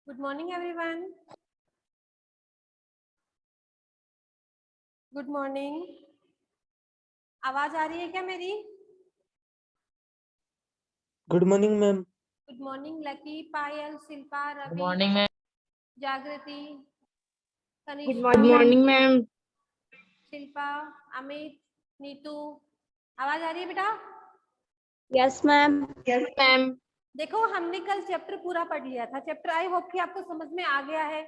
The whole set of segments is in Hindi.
Good morning everyone. Good morning. आवाज आ रही है क्या मेरी? Good morning ma'am. Good morning Lucky, Payal, Shilpa, Ravi, morning ma'am. Jagriti, good Kanishka, morning ma'am. Shilpa, Amit, Neetu. आवाज आ रही है बेटा? Yes ma'am. Yes ma'am. देखो हमने कल चैप्टर पूरा पढ़ लिया था। चैप्टर आई होप कि आपको समझ में आ गया है।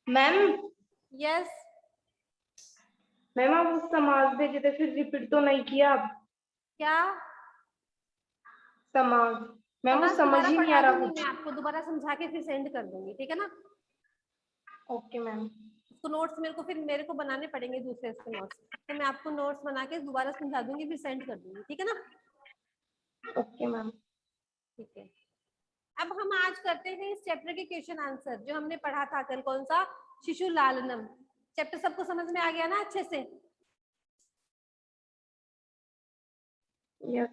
Ma'am yes. मैम आप उस समाज भेजे थे, फिर रिपीट तो नहीं किया आप? क्या समाज मैम वो समाज समझ दोबारा ही नहीं पढ़ा आ रहा दूंगी, कुछ। मैं आपको दोबारा समझा के फिर सेंड कर दूंगी, ठीक है ना? Okay ma'am. उसको नोट्स मेरे को बनाने पड़ेंगे दूसरे इसके नोट्स, तो मैं आपको नोट्स बना के दोबारा समझा दूंगी, फिर सेंड कर दूंगी, ठीक है ना? Okay ma'am. ठीक है। अब हम आज करते हैं इस चैप्टर के क्वेश्चन आंसर जो हमने पढ़ा था कल। कौन सा? शिशु लालनम। चैप्टर सबको समझ में आ गया ना अच्छे से? यस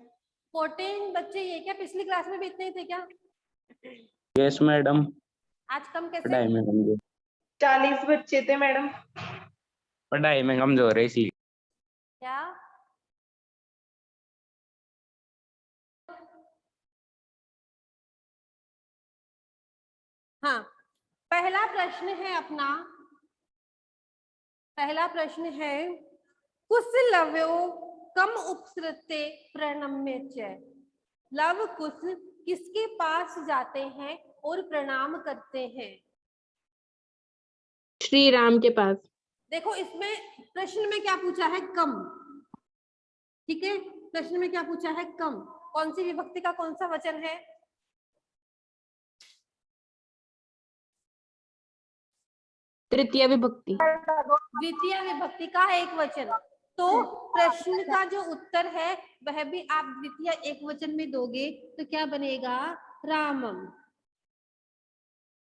14 बच्चे ये क्या पिछली क्लास में भी इतने ही थे क्या? Yes madam. आज कम कैसे? पढ़ाई में कमजोर। 40 बच्चे थे मैडम। पढ़ाई में कमजोर है इसलिए। क्या? हाँ, पहला प्रश्न है अपना। पहला प्रश्न है कुशलव्यो कम उपसृते प्रणम्य च। लव कुश किसके पास जाते हैं और प्रणाम करते हैं? श्री राम के पास। देखो इसमें प्रश्न में क्या पूछा है? कम। ठीक है, प्रश्न में क्या पूछा है? कम। कौन सी विभक्ति का कौन सा वचन है? तृतीय विभक्ति। द्वितीय विभक्ति का एक वचन। तो प्रश्न का जो उत्तर है वह भी आप द्वितीय एक वचन में दोगे तो क्या बनेगा? रामम।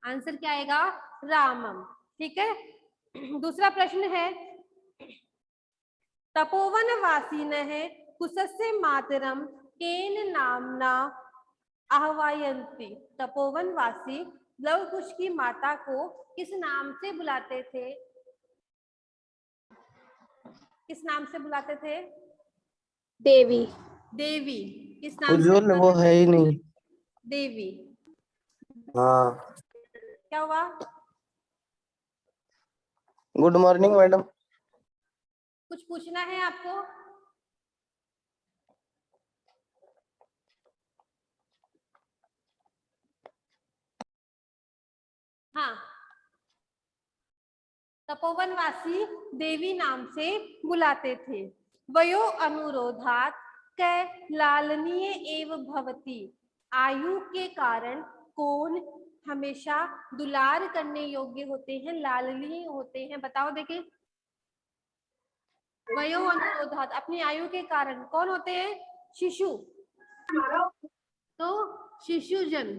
आंसर क्या आएगा? रामम। ठीक है। दूसरा प्रश्न है तपोवन वासिनः कुशस्य मातरम केन नामना आह्वायन्ति। तपोवन वासी लव कुश की माता को किस नाम से बुलाते थे? किस नाम से बुलाते थे? देवी। देवी। किस नाम से उज्जवल वो बुलाते है थे? ही नहीं। देवी। हाँ। क्या हुआ? Good morning madam. कुछ पूछना है आपको? हाँ, तपोवनवासी देवी नाम से बुलाते थे। वयो अनुरोधात क लालनीय एव भवति। आयु के कारण कौन हमेशा दुलार करने योग्य होते हैं, लालनीय होते हैं? बताओ देखें। वयो अनुरोधात अपनी आयु के कारण कौन होते हैं? शिशु। तो शिशुजन।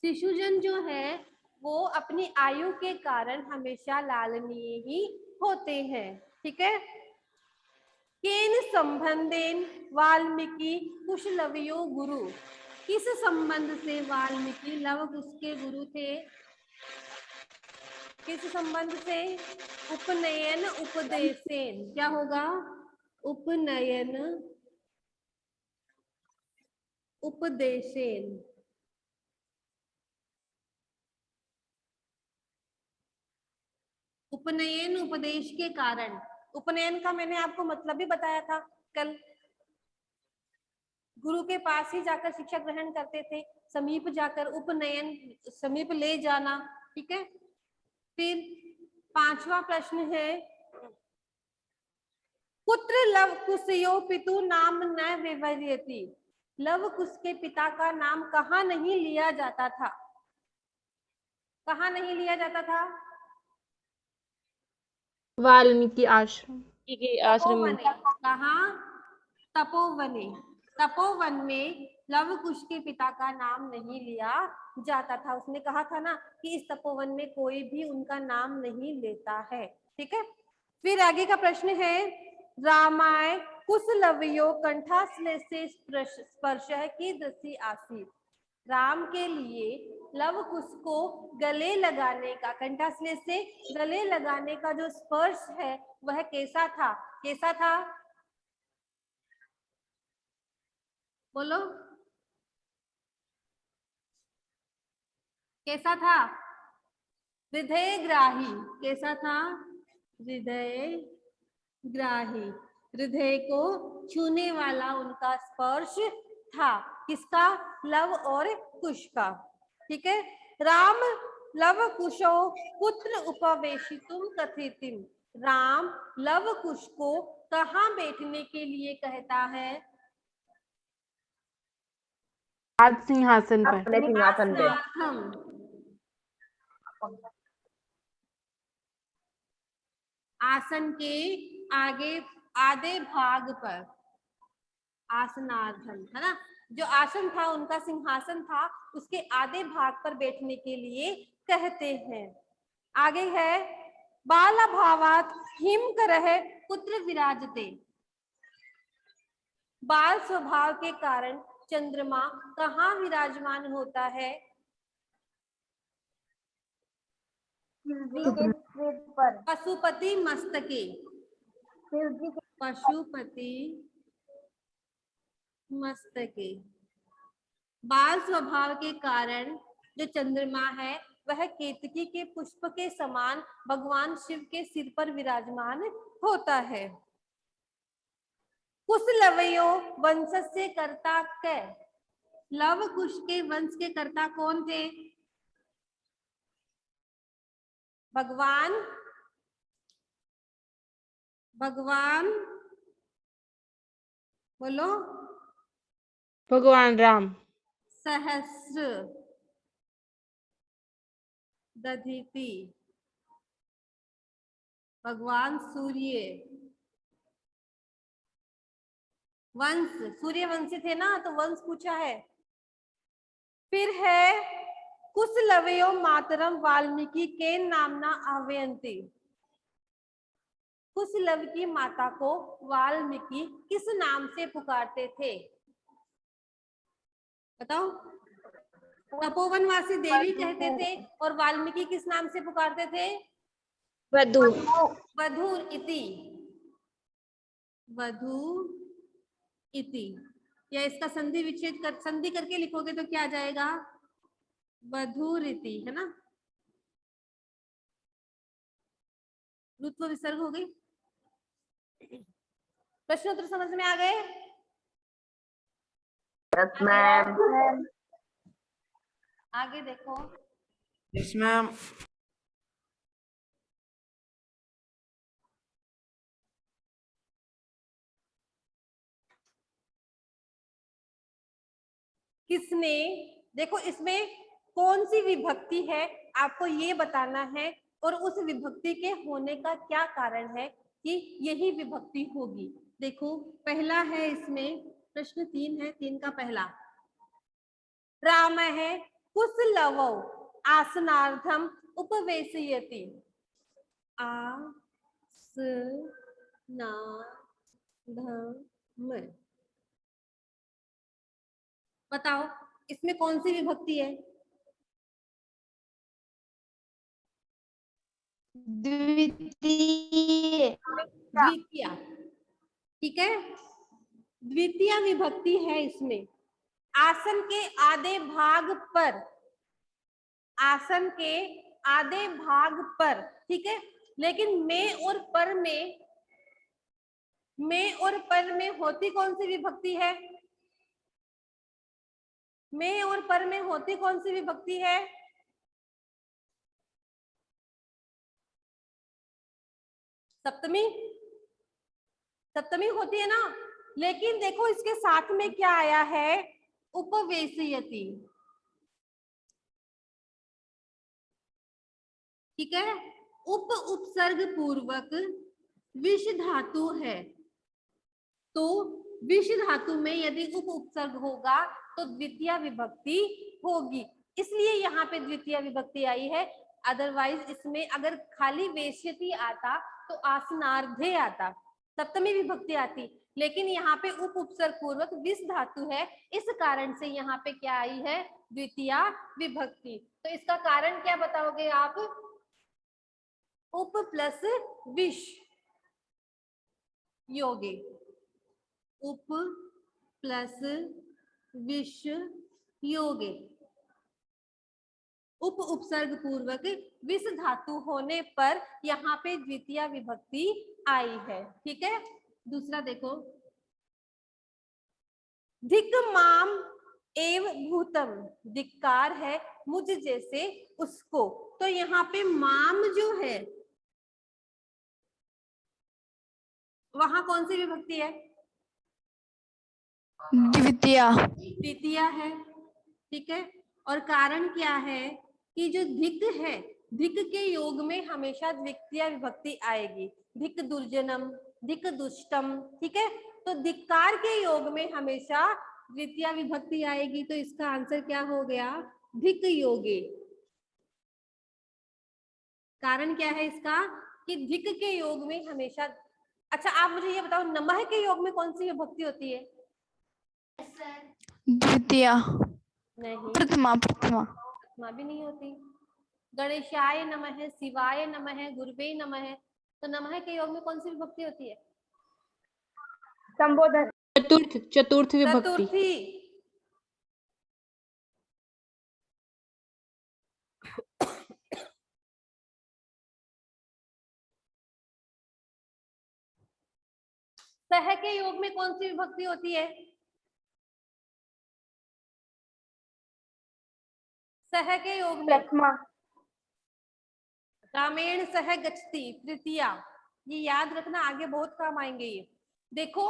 शिशुजन जो है वो अपनी आयु के कारण हमेशा लालनीय ही होते हैं। ठीक है। केन संबंधेन वाल्मीकि कुशलवयो गुरु। किस संबंध से वाल्मीकि लव कुश के गुरु थे? किस संबंध से? उपनयन उपदेशेन। क्या होगा? उपनयन उपदेशेन। उपनयन उपदेश के कारण। उपनयन का मैंने आपको मतलब भी बताया था कल। गुरु के पास ही जाकर शिक्षा ग्रहण करते थे, समीप जाकर उपनयन, समीप ले जाना। ठीक है। फिर पांचवा प्रश्न है पुत्र लव कुशयो पितु नाम न विवर्यति। लव कुश के पिता का नाम कहाँ नहीं लिया जाता था? कहाँ नहीं लिया जाता था? वाल्मीकि आश्रम के आश्रम में। कहाँ? तपोवने। तपोवन में लव कुश के पिता का नाम नहीं लिया जाता था। उसने कहा था ना कि इस तपोवन में कोई भी उनका नाम नहीं लेता है। ठीक है। फिर आगे का प्रश्न है रामाय कुशलवयो कंठाश्लेषे स्पर्श की दृष्टि आसीत। राम के लिए लव कुश को गले लगाने का, कंठाश्लेष से गले लगाने का जो स्पर्श है वह कैसा था? कैसा था? बोलो, कैसा था? हृदय ग्राही। कैसा था? हृदय ग्राही। हृदय को छूने वाला उनका स्पर्श था। किसका? लव और कुश का। ठीक है। राम लव कुशो पुत्र उपवेशितुम कथितिम। राम लव कुश को कहाँ बैठने के लिए कहता है? राज सिंहासन पर। अपने सिंहासन पे। आसनार्थम। आसन के आगे आधे भाग पर, आसनार्थम, है ना। जो आसन था उनका, सिंहासन था, उसके आधे भाग पर बैठने के लिए कहते हैं। आगे है बाल भावात हिम करह पुत्र विराजते। बाल स्वभाव के कारण चंद्रमा कहाँ विराजमान होता है? पशुपति मस्तके। पशुपति मस्तके। बाल स्वभाव के कारण जो चंद्रमा है वह केतकी के पुष्प के समान भगवान शिव के सिर पर विराजमान होता है। कुश लवयो वंश से कर्ता कै। लव कुश के वंश के कर्ता कौन थे? भगवान बोलो, भगवान राम। सहस्र दधीति। भगवान सूर्य वंश, सूर्य वंशी थे ना, तो वंश पूछा है। फिर है कुशलवयो मातरम वाल्मीकि के नामना आह्वयन्ति। कुशलव की माता को वाल्मीकि किस नाम से पुकारते थे? बताओ। तपोवनवासी देवी कहते थे और वाल्मीकि किस नाम से पुकारते थे? वधु। वधूर इति। वधू इति। या इसका संधि विच्छेद कर, संधि करके लिखोगे तो क्या आ जाएगा? वधूर इति, है ना। रुत्व विसर्ग हो गई। प्रश्न उत्तर समझ में आ गए? Yes ma'am. आगे देखो। Yes ma'am. किसने, देखो इसमें कौन सी विभक्ति है आपको ये बताना है, और उस विभक्ति के होने का क्या कारण है कि यही विभक्ति होगी। देखो पहला है इसमें, प्रश्न 3 है, 3 का पहला। राम है कुशलवौ आसनार्थम उपवेशयति। आसनार्थम। बताओ इसमें कौन सी विभक्ति है? द्वितीय। द्वितीय। ठीक है, द्वितीय विभक्ति है इसमें। आसन के आधे भाग पर, आसन के आधे भाग पर, ठीक है। लेकिन में और पर में होती कौन सी विभक्ति है? में और पर में होती कौन सी विभक्ति है? सप्तमी। सप्तमी होती है ना। लेकिन देखो इसके साथ में क्या आया है? उपवेशयति। ठीक है, उपसर्ग पूर्वक विष धातु है, तो विष धातु में यदि उपसर्ग होगा तो द्वितीय विभक्ति होगी, इसलिए यहाँ पे द्वितीय विभक्ति आई है। अदरवाइज इसमें अगर खाली वेश्यति आता तो आसनार्धे आता, सप्तमी विभक्ति आती। लेकिन यहाँ पे उप उपसर्ग पूर्वक विस धातु है, इस कारण से यहाँ पे क्या आई है, द्वितीया विभक्ति। तो इसका कारण क्या बताओगे आप, उप प्लस विश योगे, उप प्लस विश योगे, उप उपसर्ग पूर्वक विस धातु होने पर यहाँ पे द्वितीय विभक्ति आई है। ठीक है, दूसरा देखो, धिक माम एव भूतम, धिक्कार है मुझ जैसे उसको। तो यहाँ पे माम जो है वहां कौन सी विभक्ति है, द्वितीया। द्वितीया है। ठीक है, और कारण क्या है कि जो धिक है, धिक के योग में हमेशा द्वितीय विभक्ति आएगी, धिक दुर्जनम, धिक दुष्टम। ठीक है, तो धिक्कार के योग में हमेशा द्वितीय विभक्ति आएगी। तो इसका आंसर क्या हो गया, धिक योगे। कारण क्या है इसका कि धिक के योग में हमेशा। अच्छा आप मुझे ये बताओ, नमः के योग में कौन सी विभक्ति होती है, द्वितीया। नहीं, प्रथमा। प्रथमा। प्रथमा भी नहीं होती। गणेशाय नमः, शिवाय नमः, गुरुवे नमः, तो नमः के योग में कौन सी विभक्ति होती है, संबोधन। चतुर्थ। चतुर्थ विभक्ति। चतुर्थी। सह के योग में कौन सी विभक्ति होती है, सह के योग में प्रथमा। रामेण सह गच्छति, तृतीया। ये याद रखना, आगे बहुत काम आएंगे ये। देखो,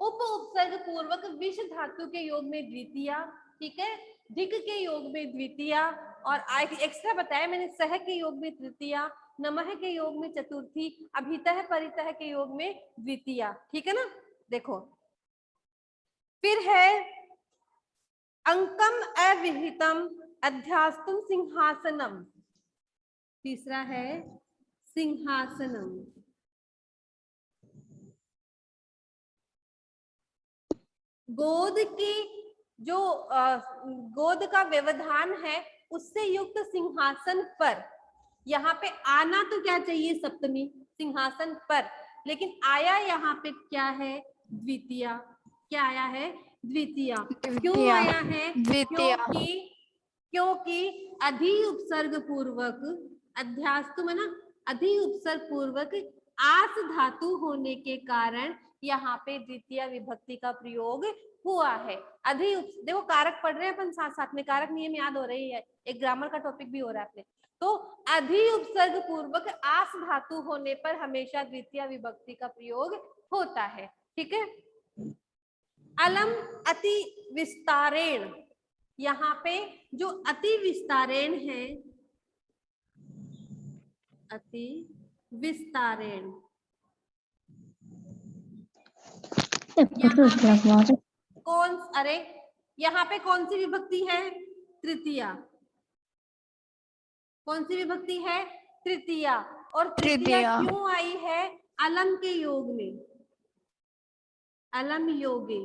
उप उपसर्ग पूर्वक विष धातु के योग में द्वितीया, ठीक है, धिक के योग में द्वितीया, और एक्स्ट्रा बताया मैंने, सह के योग में तृतीया, नमः के योग में चतुर्थी, अभितः परितः के योग में द्वितीया। ठीक है ना। देखो फिर है अंकम अविहितम अध्यास्तुम सिंहासनम, तीसरा है सिंहासनम। गोद की जो गोद का व्यवधान है उससे युक्त सिंहासन पर, यहाँ पे आना तो क्या चाहिए, सप्तमी, सिंहासन पर, लेकिन आया यहाँ पे क्या है, द्वितीया। क्या आया है, द्वितीया। क्यों आया है, द्वितीया। क्योंकि अधि उपसर्ग पूर्वक, अध्यास्तुम है ना, अधि उपसर्ग पूर्वक आस धातु होने के कारण यहाँ पे द्वितीय विभक्ति का प्रयोग हुआ है। अधि देखो कारक पढ़ रहे हैं अपन साथ साथ में, कारक नियम याद हो रही है, एक ग्रामर का टॉपिक भी हो रहा है अपने। तो अधि उपसर्ग पूर्वक आस धातु होने पर हमेशा द्वितीय विभक्ति का प्रयोग होता है। ठीक है, अलम अति विस्तारेण, यहाँ पे जो अति विस्तारेण है, अति विस्तारेण, कौन, अरे यहाँ पे कौन सी विभक्ति है, तृतीया। कौन सी विभक्ति है, तृतीया। और तृतीया क्यों आई है, अलम के योग में, अलम योगे,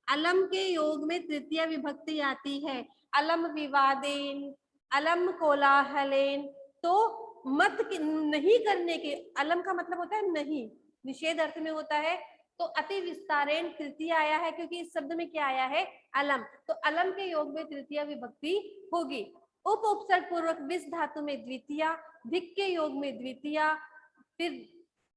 अलम के योग में तृतीय विभक्ति आती है। अलम विवादेन, अलम कोलाहलेन, तो मत नहीं करने के, अलम का मतलब होता है नहीं, निषेध अर्थ में होता है। तो अति विस्तारेण तृतीय आया है क्योंकि इस शब्द में क्या आया है, अलम, तो अलम के योग में तृतीय विभक्ति होगी। उप उपसर्ग पूर्वक विस धातु में द्वितीया, धिक के योग में द्वितीया, फिर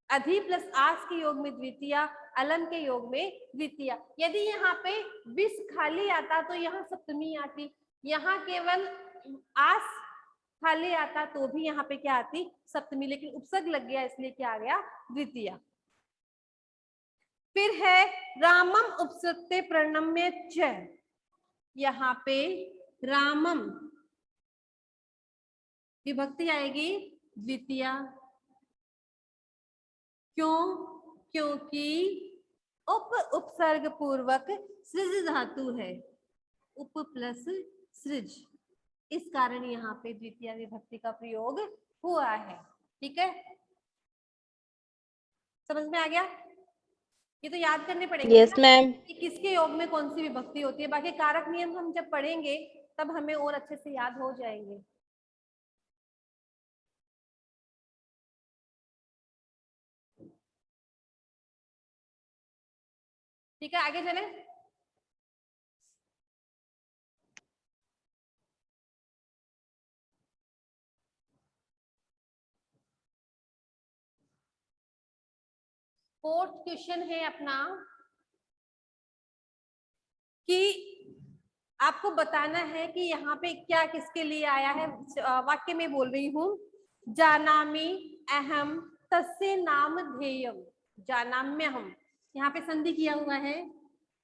अधि प्लस आस के योग में द्वितीया, अलम के योग में द्वितीया। यदि यहाँ पे विस खाली आता तो यहाँ सप्तमी आती, यहाँ केवल आस खाली आता तो भी यहाँ पे क्या आती, सप्तमी, लेकिन उपसर्ग लग गया इसलिए क्या आ गया, द्वितीया। फिर है रामम उपसर्गते प्रणम्य च, यहाँ पे रामम विभक्ति आएगी द्वितीया। क्यों, क्योंकि उप उपसर्ग पूर्वक सृज धातु है, उप प्लस सृज, इस कारण यहाँ पे द्वितीय विभक्ति का प्रयोग हुआ है। ठीक है, समझ में आ गया। ये तो याद करने पड़ेंगे यस ना मैम। कि किसके योग में कौन सी विभक्ति होती है। बाकी कारक नियम हम जब पढ़ेंगे तब हमें और अच्छे से याद हो जाएंगे। ठीक है, आगे चले। फोर्थ क्वेश्चन है अपना कि आपको बताना है कि यहाँ पे क्या किसके लिए आया है। वाक्य में बोल रही हूँ, जानामि अहम तस्य नाम ध्येयम। जानाम्यहम, यहाँ पे संधि किया हुआ है,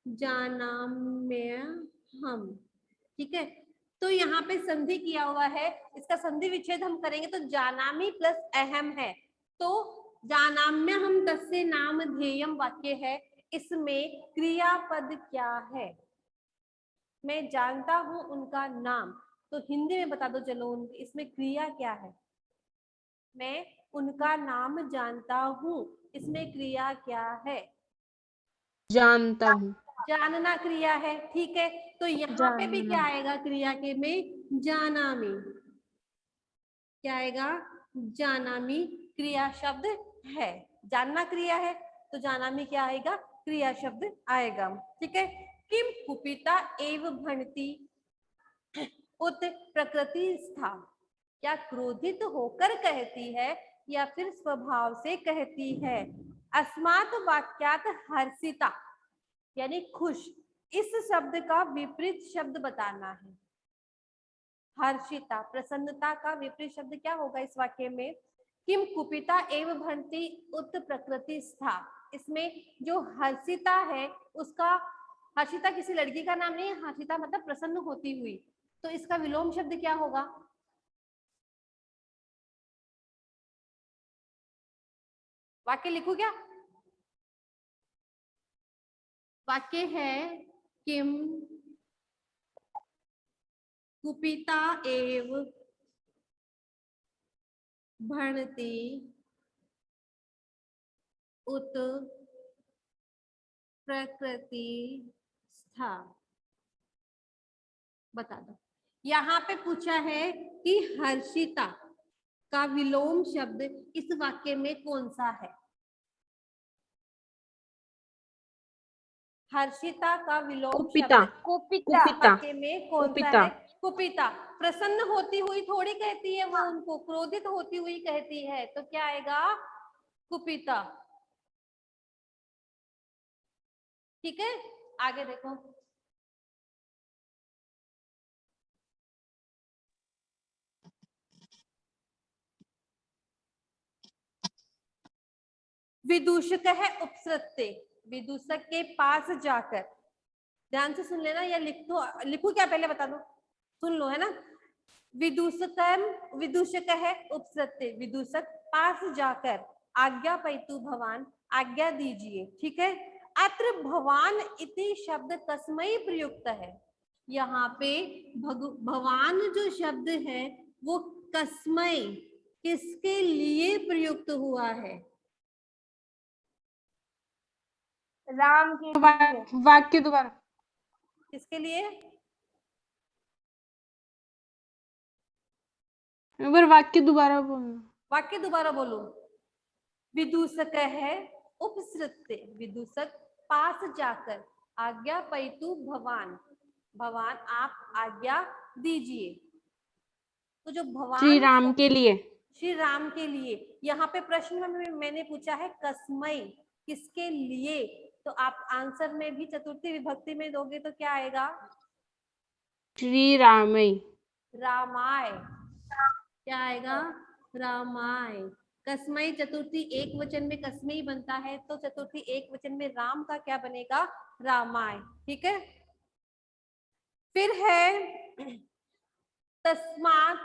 जानाम्यहम। ठीक है, तो यहाँ पे संधि किया हुआ है, इसका संधि विच्छेद हम करेंगे तो जानामि प्लस अहम है, तो जानाम्यहम तस्य नाम ध्येयम वाक्य है। इसमें क्रियापद क्या है? मैं जानता हूं उनका नाम, तो हिंदी में बता दो चलो, इसमें क्रिया क्या है? मैं उनका नाम जानता हूं, इसमें क्रिया क्या है? जानता हूँ। जानना क्रिया है। ठीक है, तो यहाँ पे भी क्या आएगा क्रिया के में? जानामि। क्या आएगा? जानामि क्रिया शब्द है। जानना क्रिया है तो जानामि क्या आएगा? क्रिया शब्द आएगा। ठीक है, किम कुपिता एव भणति उत प्रकृति स्था। क्या क्रोधित होकर कहती है या फिर स्वभाव से कहती है? अस्मात् वाक्यात हर्षिता यानी खुश, इस शब्द का विपरीत शब्द बताना है। हर्षिता प्रसन्नता का विपरीत शब्द क्या होगा इस वाक्य में? किम कुपिता एव भणति उत प्रकृति स्था। इसमें जो हर्षिता है उसका, हर्षिता किसी लड़की का नाम नहीं है, हर्षिता मतलब प्रसन्न होती हुई, तो इसका विलोम शब्द क्या होगा? वाक्य लिखूं क्या? वाक्य है किम कुपिता एव भणति उत प्रकृति स्था। बता दो। यहाँ पे पूछा है कि हर्षिता का विलोम शब्द इस वाक्य में कौन सा है? हर्षिता का विलोम कुपिता। शब्द कुपिता। वाक्य में कौन सा कुपिता। है? कुपिता। प्रसन्न होती हुई थोड़ी कहती है वो उनको, क्रोधित होती हुई कहती है, तो क्या आएगा? कुपिता। ठीक है, आगे देखो। विदूषक है उपसृत्य, विदूषक के पास जाकर। ध्यान से सुन लेना या लिखो क्या पहले बता दो, सुन लो है ना। विदूषक है उपसृत्य, विदूषक पास जाकर, आज्ञा पैतु भवान आज्ञा दीजिए। ठीक है, अत्र भवान इति शब्द कस्मै प्रयुक्त है। यहाँ पे भवान जो शब्द है वो कस्मै किसके लिए प्रयुक्त हुआ है? राम के लिए। वाक्य दोबारा। किसके लिए? एक बार वाक्य दोबारा बोलना। वाक्य दोबारा बोलो। विदूषक है उपसृत्य, विदूषक पास जाकर, आज्ञा पैतु भवान, भवान आप आज्ञा दीजिए। तो जो भवान श्री राम के लिए। श्री राम के लिए, यहाँ पे प्रश्न में मैंने पूछा है कस्मै किसके लिए, तो आप आंसर में भी चतुर्थी विभक्ति में दोगे तो क्या आएगा? श्री रामय। रामाय। क्या आएगा? रामाय। कस्मै चतुर्थी एक वचन में कस्मै बनता है, तो चतुर्थी एक वचन में राम का क्या बनेगा? रामाय। ठीक है, फिर है तस्मात्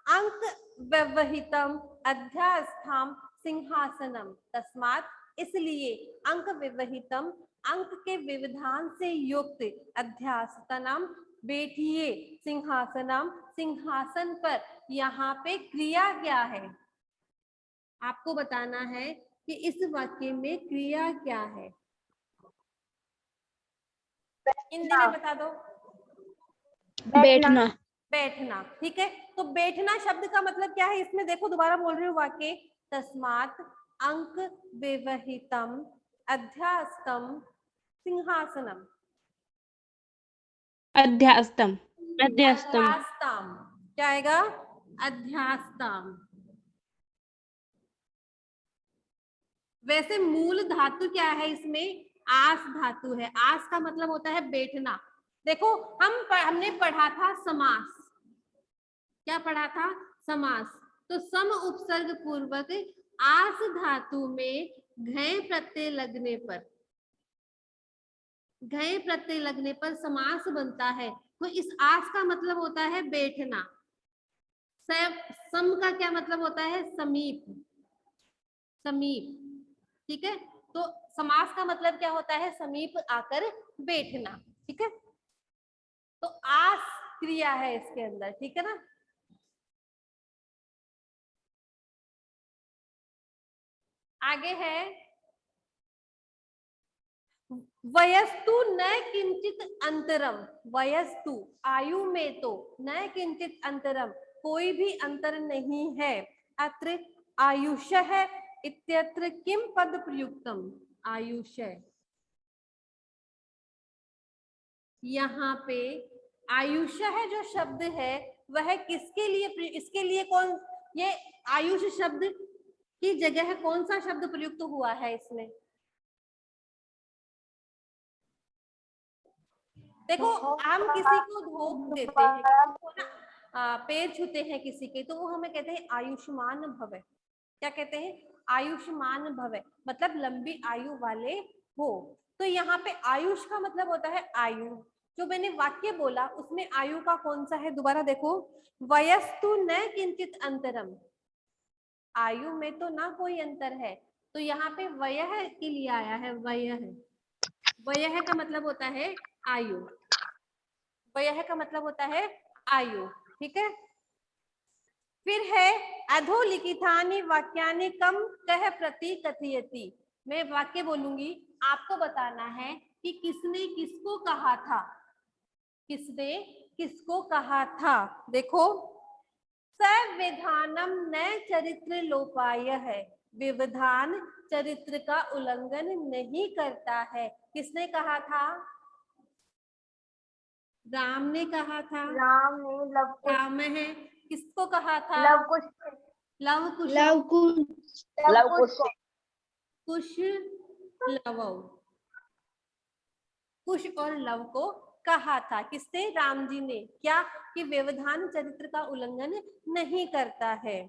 अंक व्यवहितम अध्यास्थाम सिंहासनम। तस्मात् इसलिए, अंक व्यवहितम अंक के विविधान से युक्त, अध्यास्तनम बैठिए, सिंहासनम सिंहासन पर। यहाँ पे क्रिया क्या है आपको बताना है कि इस वाक्य में क्रिया क्या है। हिंदी में बता दो। बैठना। बैठना, ठीक है। तो बैठना शब्द का मतलब क्या है इसमें देखो, दोबारा बोल रही हूँ वाक्य। तस्मात् अंक व्यवहितम अध्यास्तम सिंहासनम। अध्यास्तम। अध्यास्तम। अध्यास्ताम क्या आएगा? अध्यास्ताम। वैसे मूल धातु क्या है इसमें? आस धातु है। आस का मतलब होता है बैठना। देखो हमने पढ़ा था समास। क्या पढ़ा था? समास। तो सम उपसर्ग पूर्वक आस धातु में घय प्रत्यय लगने पर, घय प्रत्यय लगने पर समास बनता है। तो इस आस का मतलब होता है बैठना। सम का क्या मतलब होता है? समीप, समीप, ठीक है। तो समास का मतलब क्या होता है? समीप आकर बैठना, ठीक है। तो आस क्रिया है इसके अंदर, ठीक है ना। आगे है वयस्तु न किंचित अंतरम। वयस्तु आयु में तो, न किंचित अंतरम कोई भी अंतर नहीं है। अत्र आयुष्य इत्यत्र किम पद प्रयुक्तम? आयुष्य, यहाँ पे आयुष्य है जो शब्द है वह किसके लिए, इसके लिए कौन, ये आयुष शब्द की जगह कौन सा शब्द प्रयुक्त हुआ है इसमें? देखो हम किसी को धोख देते हैं, किसी को ना पैर छूते हैं किसी के, तो वो हमें कहते हैं आयुष्मान भव। क्या कहते हैं? आयुष्मान भव, मतलब लंबी आयु वाले हो। तो यहाँ पे आयुष का मतलब होता है आयु। जो मैंने वाक्य बोला उसमें आयु का कौन सा है? दोबारा देखो, वयस्तु न किंचित अंतरम, आयु में तो ना कोई अंतर है। तो यहाँ पे वयः के लिए आया है। वयः, वयः का मतलब होता है आयु। वयः का मतलब होता है आयु, ठीक है। फिर है अधोलिखितानि वाक्यानि कम कह प्रति कथयति। मैं वाक्य बोलूंगी, आपको बताना है कि किसने किसको कहा था। किसने किसको कहा था? देखो, संविधानम न चरित्र लोपाय है, विविधान चरित्र का उल्लंघन नहीं करता है। किसने कहा था? राम ने कहा था। राम ने लव कुश, राम है। किसको कहा था? लव कुश, लव कुश, लव कुश। लव कुश को, कुश लव, कुश और लव को कहा था। किसने? राम जी ने। क्या? कि व्यवधान चरित्र का उल्लंघन नहीं करता है।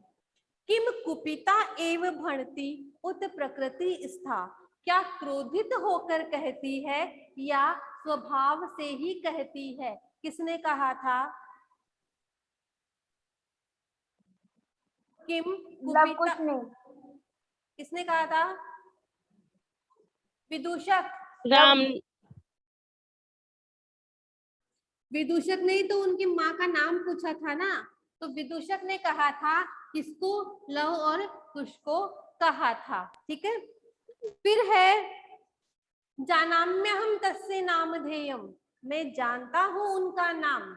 किम कुपिता एव भणति उत प्रकृति स्था। क्या क्रोधित होकर कहती है या स्वभाव से ही कहती है? किसने कहा था? किम लव कुश कुपिता, ने, किसने कहा था? विदूषक। राम। विदूषक ने तो उनकी माँ का नाम पूछा था ना, तो विदूषक ने कहा था किसको? लव और कुश को कहा था, ठीक है। फिर है जानाम्यहं तस्य नामधेयम्, मैं जानता हूं उनका नाम।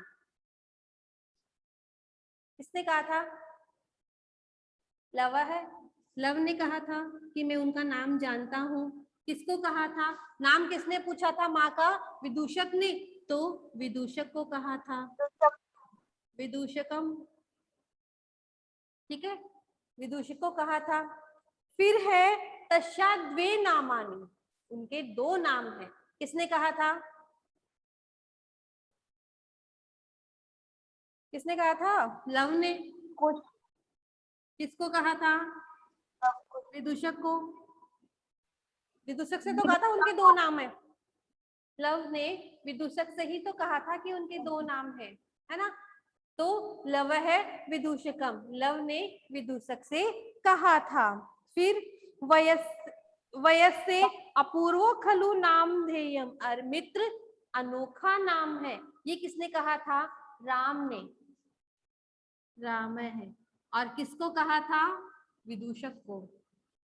किसने कहा था? लव है। लव ने कहा था कि मैं उनका नाम जानता हूं। किसको कहा था? नाम किसने पूछा था माँ का? विदूषक ने। तो विदूषक को कहा था विदूषकम, ठीक है, विदूषक को कहा था। फिर है तस्या द्वे नामानि, उनके दो नाम है। किसने कहा था? किसने कहा था? लव ने। कुश, किसको कहा था? विदूषक को। विदूषक से तो कहा था उनके दो नाम है। लव ने विदूषक से ही तो कहा था कि उनके दो नाम है ना। तो लव है विदूषकम, लव ने विदूषक से कहा था। फिर वयस, वयस्से अपूर्वो खलु नाम ध्येयम, और मित्र अनोखा नाम है। ये किसने कहा था? राम ने। राम है। और किसको कहा था? विदूषक को,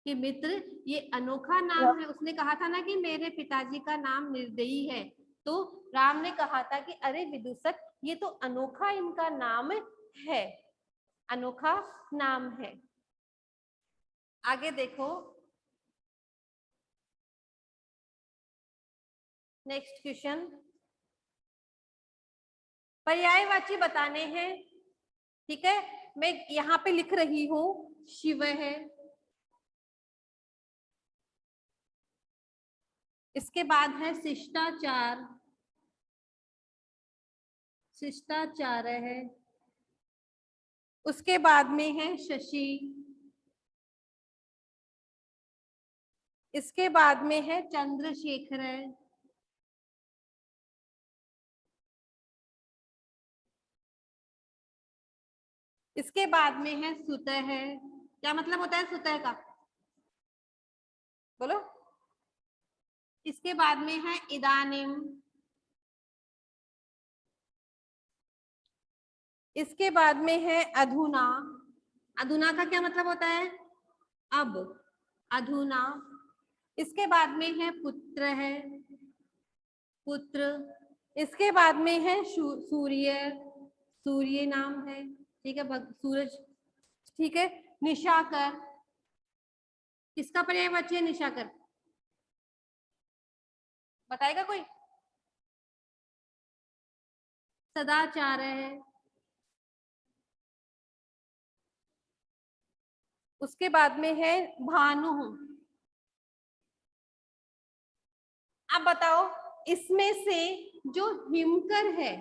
कि मित्र ये अनोखा नाम है। उसने कहा था ना कि मेरे पिताजी का नाम निर्दयी है, तो राम ने कहा था कि अरे विदूषक, ये तो अनोखा इनका नाम है, अनोखा नाम है। आगे देखो, नेक्स्ट क्वेश्चन, पर्यायवाची बताने हैं। ठीक है, मैं यहाँ पे लिख रही हूं, शिव है, इसके बाद है शिष्टाचार, शिष्टाचार है, उसके बाद में है शशि, इसके बाद में है चंद्रशेखर है, इसके बाद में है सुत है। क्या मतलब होता है सुत का, बोलो। इसके बाद में है इदानिम, इसके बाद में है अधुना। अधुना का क्या मतलब होता है, अब, अधुना। इसके बाद में है पुत्र है, पुत्र। इसके बाद में है सूर्य, सूर्य नाम है, ठीक है, सूरज, ठीक है। निशाकर, किसका पर्यायवाची है निशाकर, बताएगा कोई? सदाचार है, उसके बाद में है भानु। अब बताओ, इसमें से जो हिमकर है,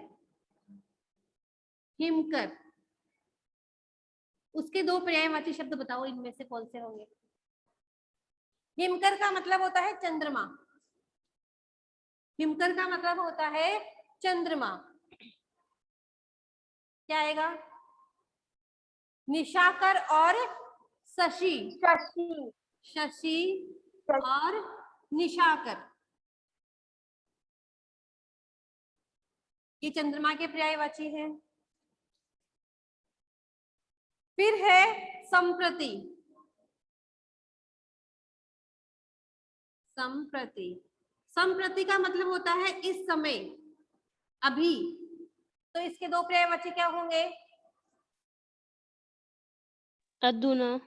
हिमकर, उसके दो पर्यायवाची शब्द बताओ, इनमें से कौन से होंगे? हिमकर का मतलब होता है चंद्रमा, हिमकर का मतलब होता है चंद्रमा। क्या आएगा? निशाकर और शशि, शशि, शशि और निशाकर, ये चंद्रमा के पर्यायवाची हैं। फिर है संप्रति, संप्रति, संप्रति का मतलब होता है इस समय, अभी। तो इसके दो पर्यायवाची क्या होंगे? अधुना,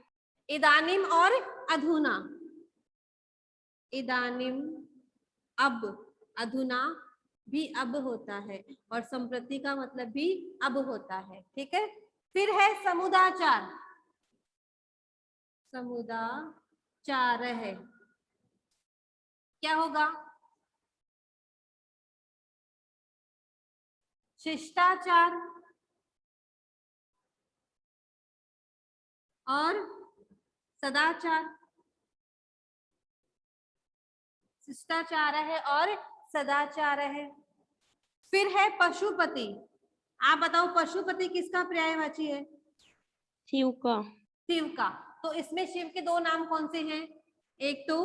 इदानिम और अधुना। इदानिम अब, अधुना भी अब होता है, और संप्रति का मतलब भी अब होता है, ठीक है। फिर है समुदाचार, समुदाचार है, क्या होगा? शिष्टाचार और सदाचार, शिष्टाचार है और सदाचार है। फिर है पशुपति। आप बताओ पशुपति किसका पर्यायवाची है? शिव का, शिव का। तो इसमें शिव के दो नाम कौन से हैं? एक तो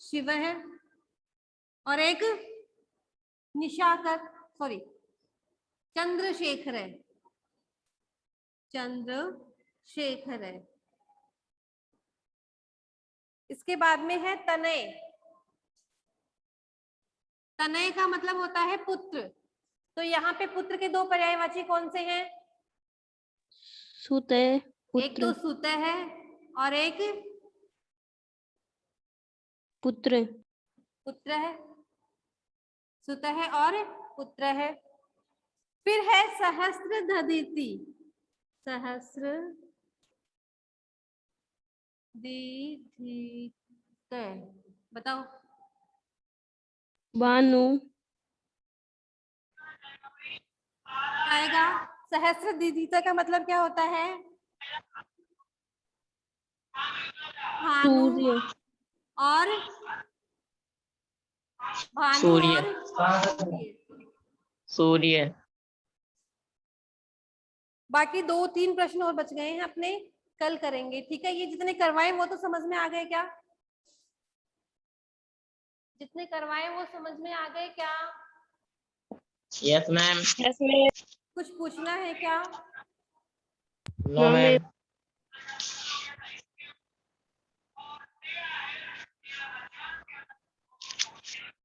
शिव है और एक निशाकर, सॉरी चंद्रशेखर है, चंद्रशेखर है। इसके बाद में है तनय, तनय का मतलब होता है पुत्र। तो यहाँ पे पुत्र के दो पर्यायवाची कौन से हैं? सुत है, एक तो पुत्र, सुत है और एक पुत्र, पुत्र है, सुत है और पुत्र है। फिर है सहस्त्र दधीति, सहस्त्र दीधित, बताओ। भानु, आएगा सहस्त्र दीधिता का मतलब क्या होता है? भानु सूर्य, और भानु सूर्य। और सूर्य। सूर्य। बाकी 2-3 प्रश्न और बच गए हैं अपने, कल करेंगे, ठीक है। ये जितने करवाए वो तो समझ में आ गए क्या? जितने करवाए वो समझ में आ गए क्या? Yes ma'am. यस मैम, कुछ पूछना है क्या? No ma'am.